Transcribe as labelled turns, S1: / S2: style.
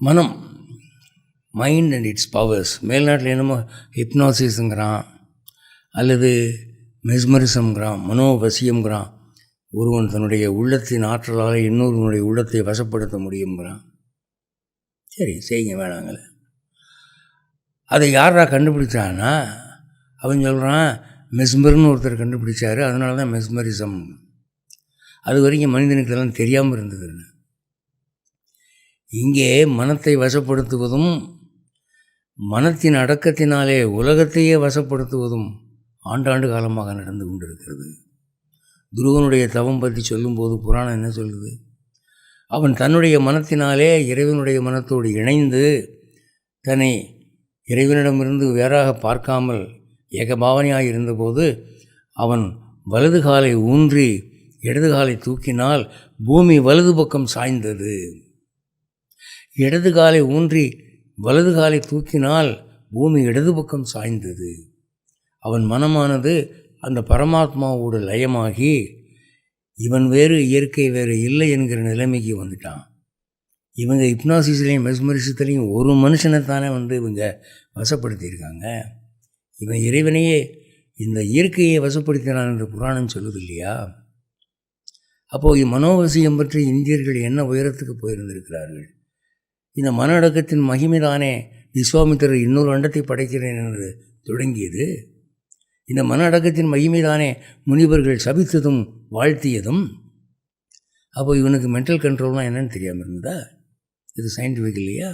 S1: மனம், mind and it's powers. மேல்நாட்டில் என்னமோ ஹிப்னாசிஸுங்கிறான், அல்லது மெஸ்மரிசம்ங்கிறான், மனோவசியம்ங்கிறான். ஒருவன் தன்னுடைய உள்ளத்தின் ஆற்றலால் இன்னொருவனுடைய உள்ளத்தை வசப்படுத்த முடியுங்கிறான். சரி, செய்யுங்க, வேணாங்களே. அதை யாரா கண்டுபிடிச்சான்னா, அவன் சொல்கிறான் மெஸ்மர்னு ஒருத்தர் கண்டுபிடிச்சாரு, அதனால தான் மெஸ்மரிசம். அது வரைக்கும் மனிதனுக்கு எல்லாம் தெரியாமல் இருந்ததுன்னு. இங்கே மனத்தை வசப்படுத்துவதும் மனத்தின் அடக்கத்தினாலே உலகத்தையே வசப்படுத்துவதும் ஆண்டாண்டு காலமாக நடந்து கொண்டிருக்கிறது. துருவனுடைய தவம் பற்றி சொல்லும்போது புராணம் என்ன சொல்லுது? அவன் தன்னுடைய மனத்தினாலே இறைவனுடைய மனத்தோடு இணைந்து தன்னை இறைவனிடமிருந்து வேறாக பார்க்காமல் ஏகபாவனையாக இருந்தபோது அவன் வலது காலை ஊன்றி இடது காலை தூக்கினால் பூமி வலது பக்கம் சாய்ந்தது. இடது காலை ஊன்றி வலது காலை தூக்கினால் பூமி இடது பக்கம் சாய்ந்தது. அவன் மனமானது அந்த பரமாத்மாவோடு லயமாகி இவன் வேறு இயற்கை வேறு இல்லை என்கிற நிலைமைக்கு வந்துட்டான். இவங்க ஹிப்னாசிஸ்லையும் மெஸ்மரிசத்துலேயும் ஒரு மனுஷனைத்தானே இவங்க வசப்படுத்தியிருக்காங்க. இவன் இறைவனையே இந்த இயற்கையை வசப்படுத்தினான் என்று புராணம் சொல்லுது இல்லையா? அப்போது மனோவசியம் பற்றி இந்தியர்கள் என்ன உயரத்துக்கு போயிருந்திருக்கிறார்கள். இந்த மன அடக்கத்தின் மகிமைதானே விஸ்வாமித்திரர் இன்னொரு அண்டத்தை படைக்கிறேன் என்று தொடங்கியது. இந்த மன அடக்கத்தின் மகிமைதானே முனிவர்கள் சபித்ததும் வாழ்த்தியதும். அப்போ இவனுக்கு மென்டல் கண்ட்ரோல்னால் என்னன்னு தெரியாமல் இருந்தா இது சயின்டிஃபிக் இல்லையா?